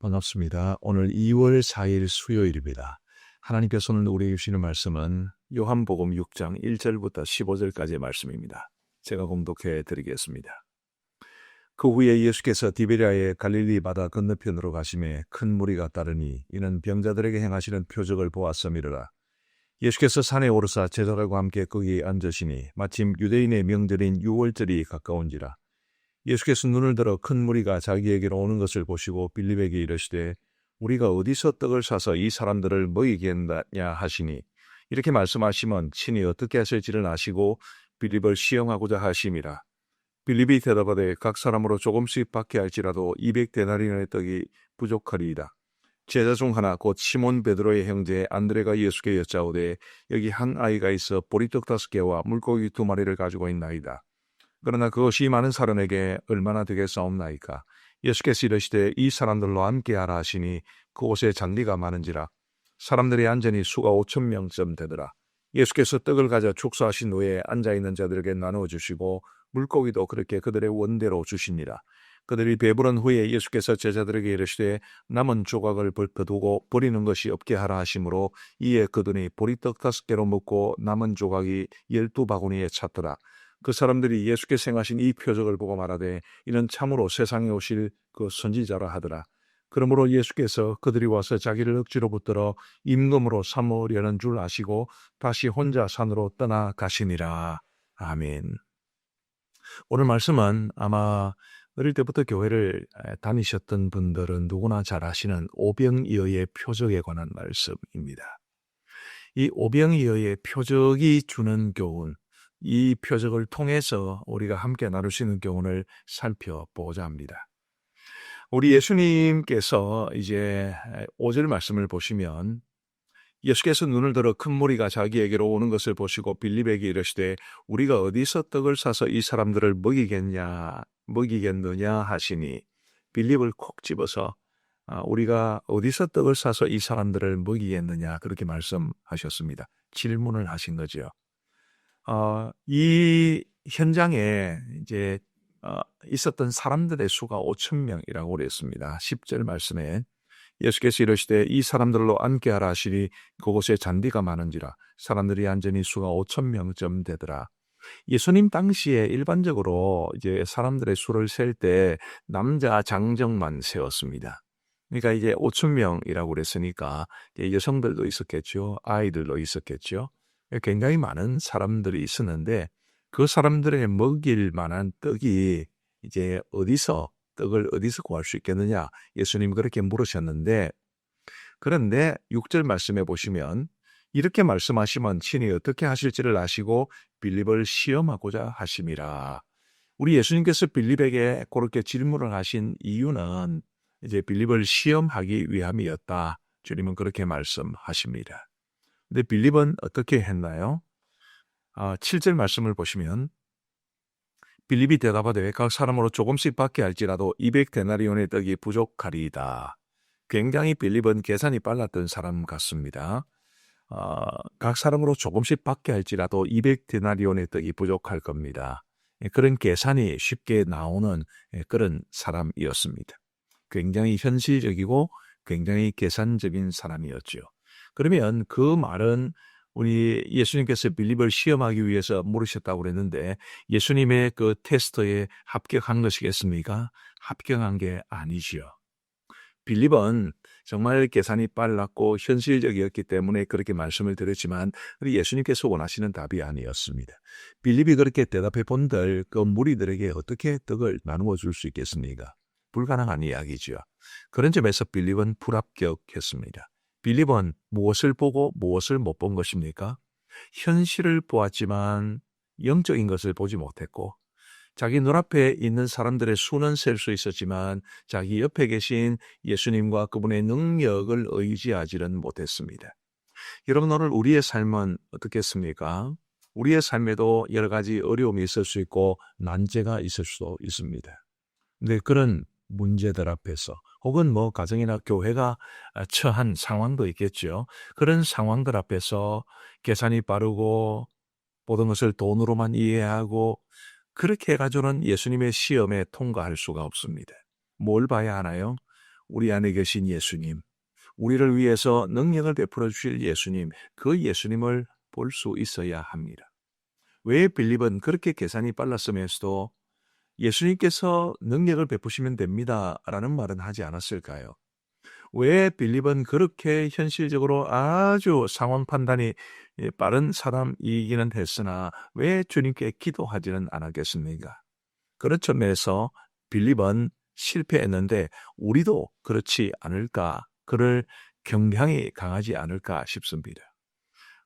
반갑습니다. 오늘 2월 4일 수요일입니다. 하나님께서 오늘 우리에게 주시는 말씀은 요한복음 6장 1절부터 15절까지의 말씀입니다. 제가 공독해 드리겠습니다. 그 후에 예수께서 디베랴의 갈릴리 바다 건너편으로 가시매 큰 무리가 따르니 이는 병자들에게 행하시는 표적을 보았음이로라. 예수께서 산에 오르사 제자들과 함께 거기에 앉으시니 마침 유대인의 명절인 유월절이 가까운지라. 예수께서 눈을 들어 큰 무리가 자기에게로 오는 것을 보시고 빌립에게 이르시되 우리가 어디서 떡을 사서 이 사람들을 먹이겠느냐 하시니, 이렇게 말씀하시면 친히 어떻게 하실지를 아시고 빌립을 시험하고자 하심이라. 빌립이 대답하되 각 사람으로 조금씩 받게 할지라도 200데나리온의 떡이 부족하리이다. 제자 중 하나 곧 시몬 베드로의 형제 안드레가 예수께 여짜오되 여기 한 아이가 있어 보리떡 5개와 물고기 2마리를 가지고 있나이다. 그러나 그것이 많은 사람에게 얼마나 되겠사옵나이까. 예수께서 이르시되 이 사람들로 함께하라 하시니 그곳에 잔디가 많은지라. 사람들이 앉으니 수가 5,000명쯤 되더라. 예수께서 떡을 가져 축사하신 후에 앉아있는 자들에게 나누어 주시고 물고기도 그렇게 그들의 원대로 주시니라. 그들이 배부른 후에 예수께서 제자들에게 이르시되 남은 조각을 벗어두고 버리는 것이 없게 하라 하시므로 이에 그들이 보리떡 5개로 먹고 남은 조각이 12바구니에 찼더라. 그 사람들이 예수께서 행하신 이 표적을 보고 말하되 이는 참으로 세상에 오실 그 선지자라 하더라. 그러므로 예수께서 그들이 와서 자기를 억지로 붙들어 임금으로 삼으려는 줄 아시고 다시 혼자 산으로 떠나가시니라. 아멘. 오늘 말씀은 아마 어릴 때부터 교회를 다니셨던 분들은 누구나 잘 아시는 오병이어의 표적에 관한 말씀입니다. 이 오병이어의 표적이 주는 교훈, 이 표적을 통해서 우리가 함께 나눌 수 있는 교훈을 살펴보고자 합니다. 우리 예수님께서 이제 5절 말씀을 보시면 예수께서 눈을 들어 큰 무리가 자기에게로 오는 것을 보시고 빌립에게 이르시되 우리가 어디서 떡을 사서 이 사람들을 먹이겠느냐 하시니, 빌립을 콕 집어서 우리가 어디서 떡을 사서 이 사람들을 먹이겠느냐 그렇게 말씀하셨습니다. 질문을 하신 거죠. 이 현장에 이제 있었던 사람들의 수가 5,000명이라고 그랬습니다. 10절 말씀에 예수께서 이르시되 이 사람들로 앉게하라 하시니 그곳에 잔디가 많은지라. 사람들이 앉으니 수가 5,000명쯤 되더라. 예수님 당시에 일반적으로 이제 사람들의 수를 셀 때 남자 장정만 세웠습니다. 그러니까 이제 5,000명이라고 그랬으니까 여성들도 있었겠죠. 아이들도 있었겠죠. 굉장히 많은 사람들이 있었는데 그 사람들의 먹일 만한 떡이 이제 떡을 어디서 구할 수 있겠느냐, 예수님 그렇게 물으셨는데, 그런데 6절 말씀해 보시면 이렇게 말씀하시면 친히 어떻게 하실지를 아시고 빌립을 시험하고자 하심이라. 우리 예수님께서 빌립에게 그렇게 질문을 하신 이유는 이제 빌립을 시험하기 위함이었다. 주님은 그렇게 말씀하십니다. 근데 빌립은 어떻게 했나요? 7절 말씀을 보시면 빌립이 대답하되 각 사람으로 조금씩 받게 할지라도 200데나리온의 떡이 부족하리이다. 굉장히 빌립은 계산이 빨랐던 사람 같습니다. 각 사람으로 조금씩 받게 할지라도 200데나리온의 떡이 부족할 겁니다. 그런 계산이 쉽게 나오는 그런 사람이었습니다. 굉장히 현실적이고 굉장히 계산적인 사람이었죠. 그러면 그 말은 우리 예수님께서 빌립을 시험하기 위해서 물으셨다고 그랬는데 예수님의 그 테스트에 합격한 것이겠습니까? 합격한 게 아니지요. 빌립은 정말 계산이 빨랐고 현실적이었기 때문에 그렇게 말씀을 드렸지만 우리 예수님께서 원하시는 답이 아니었습니다. 빌립이 그렇게 대답해 본들 그 무리들에게 어떻게 떡을 나누어 줄 수 있겠습니까? 불가능한 이야기죠. 그런 점에서 빌립은 불합격했습니다. 빌립은 무엇을 보고 무엇을 못 본 것입니까? 현실을 보았지만 영적인 것을 보지 못했고, 자기 눈앞에 있는 사람들의 수는 셀 수 있었지만 자기 옆에 계신 예수님과 그분의 능력을 의지하지는 못했습니다. 여러분, 오늘 우리의 삶은 어떻겠습니까? 우리의 삶에도 여러 가지 어려움이 있을 수 있고 난제가 있을 수도 있습니다. 근데 그런 문제들 앞에서 혹은 가정이나 교회가 처한 상황도 있겠죠. 그런 상황들 앞에서 계산이 빠르고 모든 것을 돈으로만 이해하고 그렇게 해가지고는 예수님의 시험에 통과할 수가 없습니다. 뭘 봐야 하나요? 우리 안에 계신 예수님, 우리를 위해서 능력을 베풀어 주실 예수님, 그 예수님을 볼 수 있어야 합니다. 왜 빌립은 그렇게 계산이 빨랐으면서도 예수님께서 능력을 베푸시면 됩니다라는 말은 하지 않았을까요? 왜 빌립은 그렇게 현실적으로 아주 상황 판단이 빠른 사람이기는 했으나 왜 주님께 기도하지는 않았겠습니까? 그런 점에서 빌립은 실패했는데 우리도 그렇지 않을까, 그럴 경향이 강하지 않을까 싶습니다.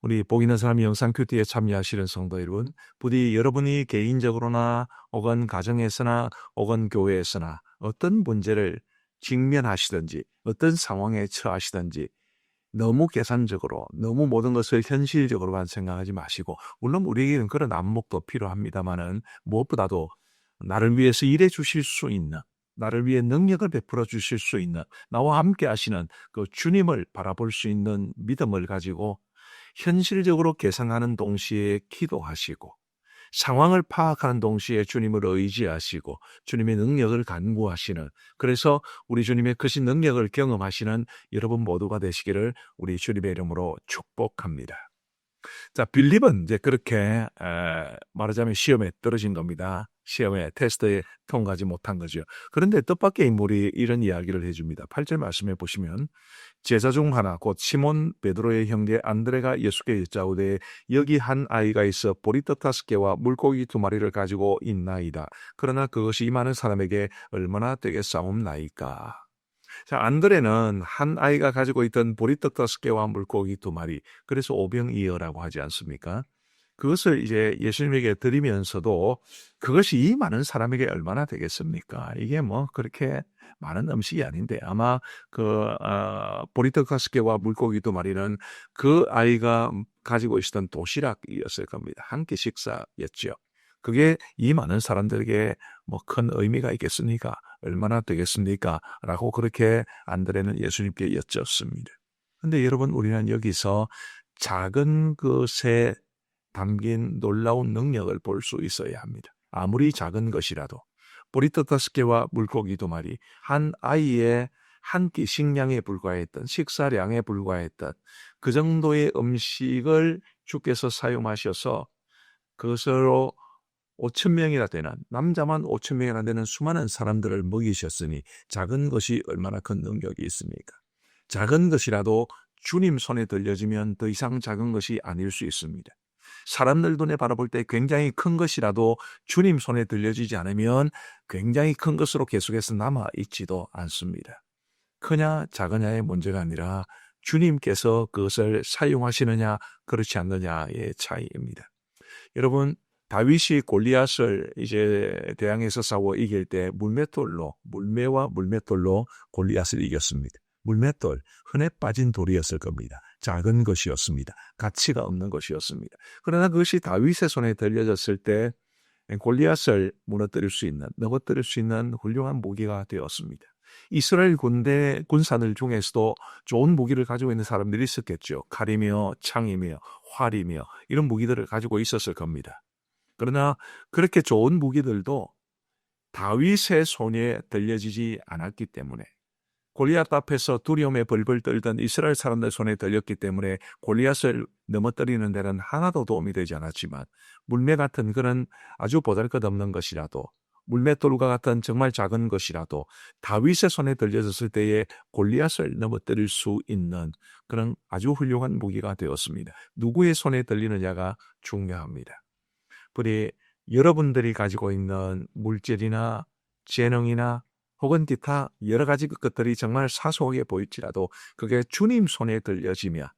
우리 복 있는 사람 영상 큐티에 참여하시는 성도 여러분, 부디 여러분이 개인적으로나 혹은 가정에서나 혹은 교회에서나 어떤 문제를 직면하시든지 어떤 상황에 처하시든지 너무 계산적으로 너무 모든 것을 현실적으로만 생각하지 마시고, 물론 우리에게는 그런 안목도 필요합니다마는 무엇보다도 나를 위해서 일해 주실 수 있는, 나를 위해 능력을 베풀어 주실 수 있는, 나와 함께 하시는 그 주님을 바라볼 수 있는 믿음을 가지고 현실적으로 계산하는 동시에 기도하시고, 상황을 파악하는 동시에 주님을 의지하시고 주님의 능력을 간구하시는, 그래서 우리 주님의 크신 능력을 경험하시는 여러분 모두가 되시기를 우리 주님의 이름으로 축복합니다. 자, 빌립은 이제 그렇게 말하자면 시험에 떨어진 겁니다. 시험에 테스트에 통과하지 못한 거죠. 그런데 뜻밖의 인물이 이런 이야기를 해줍니다. 8절 말씀해 보시면 제자 중 하나 곧 시몬 베드로의 형제 안드레가 예수께 여짜오되 여기 한 아이가 있어 보리떡 5개와 물고기 2마리를 가지고 있나이다. 그러나 그것이 이 많은 사람에게 얼마나 되겠사옵나이까. 자, 안드레는 한 아이가 가지고 있던 보리떡 5개와 물고기 2마리, 그래서 오병이어라고 하지 않습니까? 그것을 이제 예수님에게 드리면서도 그것이 이 많은 사람에게 얼마나 되겠습니까? 이게 뭐 그렇게 많은 음식이 아닌데 아마 보리떡 5개와 물고기 2마리는 그 아이가 가지고 있었던 도시락이었을 겁니다. 한 끼 식사였죠. 그게 이 많은 사람들에게 뭐 큰 의미가 있겠습니까? 얼마나 되겠습니까? 라고 그렇게 안드레는 예수님께 여쭙습니다. 근데 여러분, 우리는 여기서 작은 것에 담긴 놀라운 능력을 볼 수 있어야 합니다. 아무리 작은 것이라도 보리떡 5개와 물고기 2마리, 한 아이의 한 끼 식량에 불과했던, 식사량에 불과했던 그 정도의 음식을 주께서 사용하셔서 그것으로 5,000명이나 되는, 남자만 5,000명이나 되는 수많은 사람들을 먹이셨으니 작은 것이 얼마나 큰 능력이 있습니까? 작은 것이라도 주님 손에 들려지면 더 이상 작은 것이 아닐 수 있습니다. 사람들 눈에 바라볼 때 굉장히 큰 것이라도 주님 손에 들려지지 않으면 굉장히 큰 것으로 계속해서 남아있지도 않습니다. 크냐 작으냐의 문제가 아니라 주님께서 그것을 사용하시느냐 그렇지 않느냐의 차이입니다. 여러분, 다윗이 골리앗을 이제 대항해서 싸워 이길 때 물매와 물맷돌로 골리앗을 이겼습니다. 물맷돌, 흔해 빠진 돌이었을 겁니다. 작은 것이었습니다. 가치가 없는 것이었습니다. 그러나 그것이 다윗의 손에 들려졌을 때 골리앗을 넘어뜨릴 수 있는 훌륭한 무기가 되었습니다. 이스라엘 군사들 중에서도 좋은 무기를 가지고 있는 사람들이 있었겠죠. 칼이며 창이며 활이며 이런 무기들을 가지고 있었을 겁니다. 그러나 그렇게 좋은 무기들도 다윗의 손에 들려지지 않았기 때문에, 골리앗 앞에서 두려움에 벌벌 떨던 이스라엘 사람들 손에 들렸기 때문에 골리앗을 넘어뜨리는 데는 하나도 도움이 되지 않았지만, 물매 같은 그런 아주 보잘것없는 것이라도, 물맷돌과 같은 정말 작은 것이라도 다윗의 손에 들려졌을 때에 골리앗을 넘어뜨릴 수 있는 그런 아주 훌륭한 무기가 되었습니다. 누구의 손에 들리느냐가 중요합니다. 부디 여러분들이 가지고 있는 물질이나 재능이나 혹은 기타 여러 가지 것들이 정말 사소하게 보일지라도 그게 주님 손에 들려지며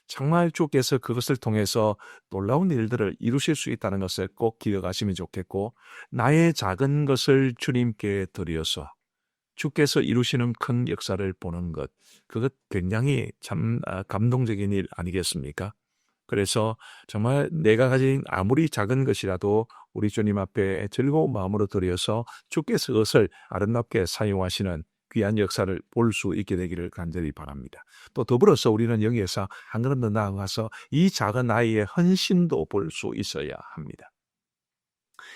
정말 주께서 그것을 통해서 놀라운 일들을 이루실 수 있다는 것을 꼭 기억하시면 좋겠고, 나의 작은 것을 주님께 드려서 주께서 이루시는 큰 역사를 보는 것, 그것 굉장히 참 감동적인 일 아니겠습니까? 그래서 정말 내가 가진 아무리 작은 것이라도 우리 주님 앞에 즐거운 마음으로 드려서 주께서 그것을 아름답게 사용하시는 귀한 역사를 볼 수 있게 되기를 간절히 바랍니다. 또 더불어서 우리는 여기에서 한 걸음 더 나아가서 이 작은 아이의 헌신도 볼 수 있어야 합니다.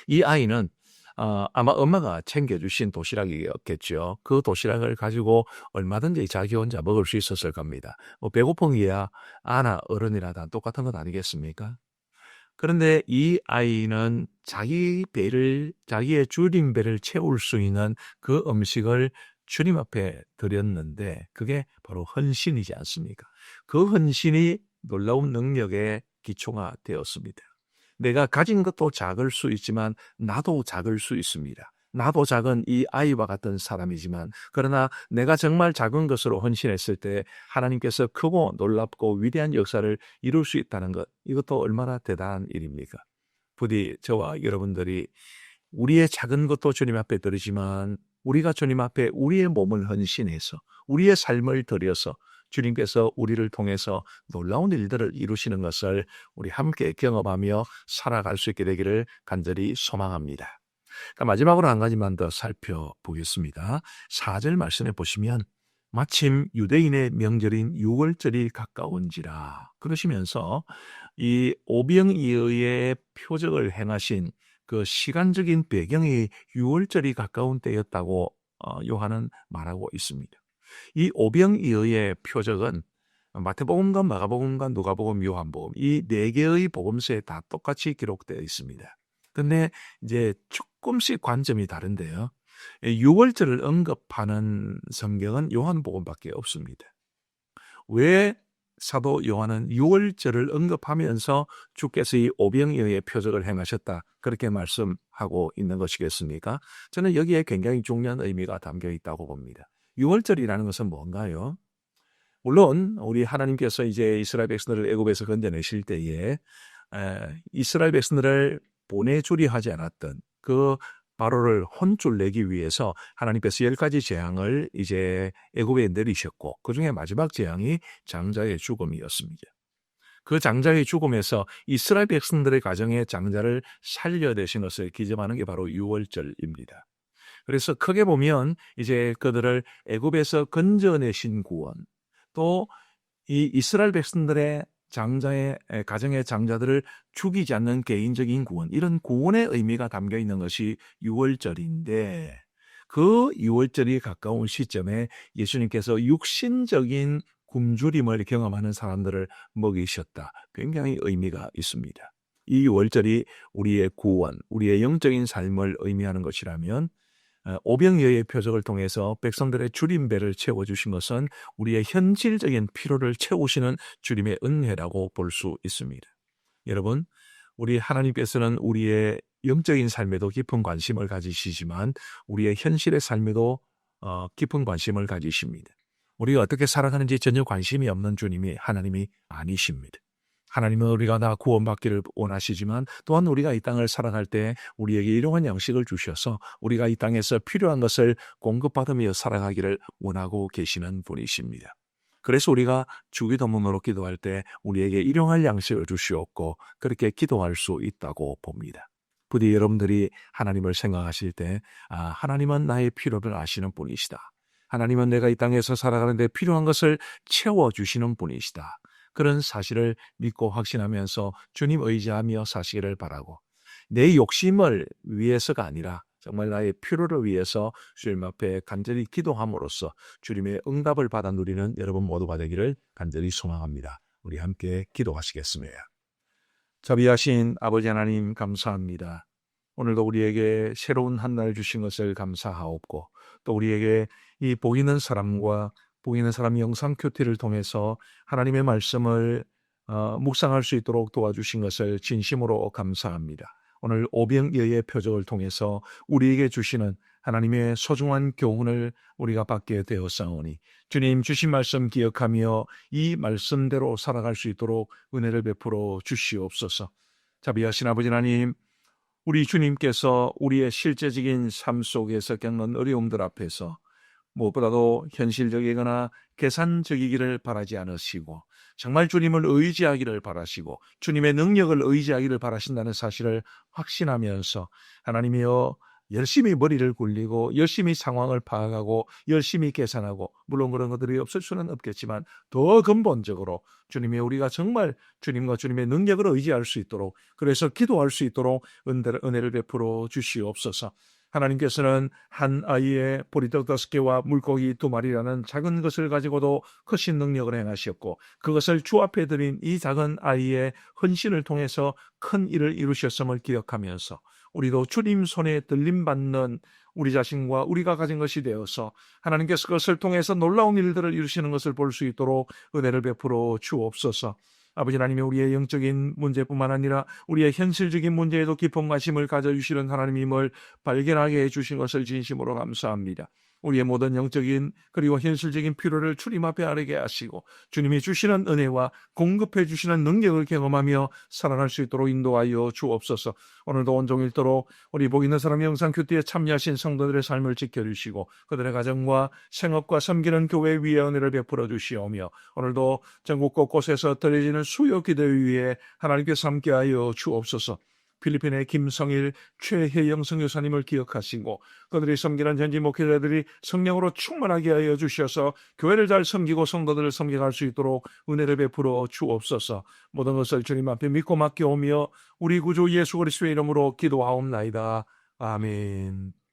이 아이는 아마 엄마가 챙겨주신 도시락이었겠죠. 그 도시락을 가지고 얼마든지 자기 혼자 먹을 수 있었을 겁니다. 배고픈 게야 아나 어른이나 다 똑같은 것 아니겠습니까? 그런데 이 아이는 자기의 주님 배를 채울 수 있는 그 음식을 주님 앞에 드렸는데 그게 바로 헌신이지 않습니까? 그 헌신이 놀라운 능력의 기초가 되었습니다. 내가 가진 것도 작을 수 있지만 나도 작을 수 있습니다. 나도 작은 이 아이와 같은 사람이지만 그러나 내가 정말 작은 것으로 헌신했을 때 하나님께서 크고 놀랍고 위대한 역사를 이룰 수 있다는 것, 이것도 얼마나 대단한 일입니까? 부디 저와 여러분들이 우리의 작은 것도 주님 앞에 드리지만 우리가 주님 앞에 우리의 몸을 헌신해서 우리의 삶을 드려서 주님께서 우리를 통해서 놀라운 일들을 이루시는 것을 우리 함께 경험하며 살아갈 수 있게 되기를 간절히 소망합니다. 마지막으로 한 가지만 더 살펴보겠습니다. 4절 말씀에 보시면 마침 유대인의 명절인 유월절이 가까운지라 그러시면서 이 오병이어의 표적을 행하신 그 시간적인 배경이 유월절이 가까운 때였다고 요한은 말하고 있습니다. 이 오병이어의 표적은 마태복음과 마가복음과 누가복음, 요한복음 이 4개의 복음서에 다 똑같이 기록되어 있습니다. 근데 이제 조금씩 관점이 다른데요. 6월절을 언급하는 성경은 요한복음밖에 없습니다. 왜 사도 요한은 6월절을 언급하면서 주께서 이 오병이어의 표적을 행하셨다 그렇게 말씀하고 있는 것이겠습니까? 저는 여기에 굉장히 중요한 의미가 담겨 있다고 봅니다. 6월절이라는 것은 뭔가요? 물론 우리 하나님께서 이제 이스라엘 백성들을 애굽에서 건져내실 때에 이스라엘 백성들을 보내주리 하지 않았던 그 바로를 혼쭐 내기 위해서 하나님께서 10가지 재앙을 이제 애굽에 내리셨고 그중에 마지막 재앙이 장자의 죽음이었습니다. 그 장자의 죽음에서 이스라엘 백성들의 가정의 장자를 살려내신 것을 기점하는 게 바로 유월절입니다. 그래서 크게 보면 이제 그들을 애굽에서 건져내신 구원, 또 이 이스라엘 백성들의 가정의 장자들을 죽이지 않는 개인적인 구원, 이런 구원의 의미가 담겨 있는 것이 유월절인데 그 유월절이 가까운 시점에 예수님께서 육신적인 굶주림을 경험하는 사람들을 먹이셨다. 굉장히 의미가 있습니다. 이 유월절이 우리의 구원, 우리의 영적인 삶을 의미하는 것이라면 오병이어의 표적을 통해서 백성들의 주림배를 채워주신 것은 우리의 현실적인 필요를 채우시는 주님의 은혜라고 볼 수 있습니다. 여러분, 우리 하나님께서는 우리의 영적인 삶에도 깊은 관심을 가지시지만 우리의 현실의 삶에도 깊은 관심을 가지십니다. 우리가 어떻게 살아가는지 전혀 관심이 없는 주님이 하나님이 아니십니다. 하나님은 우리가 다 구원받기를 원하시지만 또한 우리가 이 땅을 살아갈 때 우리에게 일용할 양식을 주셔서 우리가 이 땅에서 필요한 것을 공급받으며 살아가기를 원하고 계시는 분이십니다. 그래서 우리가 주기도문으로 기도할 때 우리에게 일용할 양식을 주시옵고 그렇게 기도할 수 있다고 봅니다. 부디 여러분들이 하나님을 생각하실 때 하나님은 나의 필요를 아시는 분이시다. 하나님은 내가 이 땅에서 살아가는데 필요한 것을 채워주시는 분이시다. 그런 사실을 믿고 확신하면서 주님 의지하며 사시기를 바라고 내 욕심을 위해서가 아니라 정말 나의 필요를 위해서 주님 앞에 간절히 기도함으로써 주님의 응답을 받아 누리는 여러분 모두가 되기를 간절히 소망합니다. 우리 함께 기도하시겠습니다. 자비하신 아버지 하나님 감사합니다. 오늘도 우리에게 새로운 한 날 주신 것을 감사하옵고 또 우리에게 이 보이는 사람과 보이는 사람 영상 큐티를 통해서 하나님의 말씀을 묵상할 수 있도록 도와주신 것을 진심으로 감사합니다. 오늘 오병이어의 표적을 통해서 우리에게 주시는 하나님의 소중한 교훈을 우리가 받게 되었사오니 주님 주신 말씀 기억하며 이 말씀대로 살아갈 수 있도록 은혜를 베풀어 주시옵소서. 자비하신 아버지 하나님, 우리 주님께서 우리의 실제적인 삶 속에서 겪는 어려움들 앞에서 무엇보다도 현실적이거나 계산적이기를 바라지 않으시고 정말 주님을 의지하기를 바라시고 주님의 능력을 의지하기를 바라신다는 사실을 확신하면서 하나님이여 열심히 머리를 굴리고 열심히 상황을 파악하고 열심히 계산하고 물론 그런 것들이 없을 수는 없겠지만 더 근본적으로 주님이 우리가 정말 주님과 주님의 능력을 의지할 수 있도록 그래서 기도할 수 있도록 은혜를 베풀어 주시옵소서. 하나님께서는 한 아이의 보리떡 5개와 물고기 2마리라는 작은 것을 가지고도 크신 능력을 행하셨고 그것을 주 앞에 드린 이 작은 아이의 헌신을 통해서 큰 일을 이루셨음을 기억하면서 우리도 주님 손에 들림받는 우리 자신과 우리가 가진 것이 되어서 하나님께서 그것을 통해서 놀라운 일들을 이루시는 것을 볼 수 있도록 은혜를 베풀어 주옵소서. 아버지 하나님이 우리의 영적인 문제뿐만 아니라 우리의 현실적인 문제에도 깊은 관심을 가져주시는 하나님임을 발견하게 해주신 것을 진심으로 감사합니다. 우리의 모든 영적인 그리고 현실적인 필요를 주님 앞에 아뢰게 하시고 주님이 주시는 은혜와 공급해 주시는 능력을 경험하며 살아갈 수 있도록 인도하여 주옵소서. 오늘도 온종일도록 우리 복 있는 사람 영상 큐티에 참여하신 성도들의 삶을 지켜주시고 그들의 가정과 생업과 섬기는 교회 위에 은혜를 베풀어 주시오며 오늘도 전국 곳곳에서 드려지는 수요 기도 위에 하나님께서 함께하여 주옵소서. 필리핀의 김성일, 최혜영 선교사님을 기억하시고 그들이 섬기는 현지 목회자들이 성령으로 충만하게 하여 주셔서 교회를 잘 섬기고 성도들을 섬겨갈 수 있도록 은혜를 베풀어 주옵소서. 모든 것을 주님 앞에 믿고 맡겨오며 우리 구주 예수 그리스도의 이름으로 기도하옵나이다. 아멘.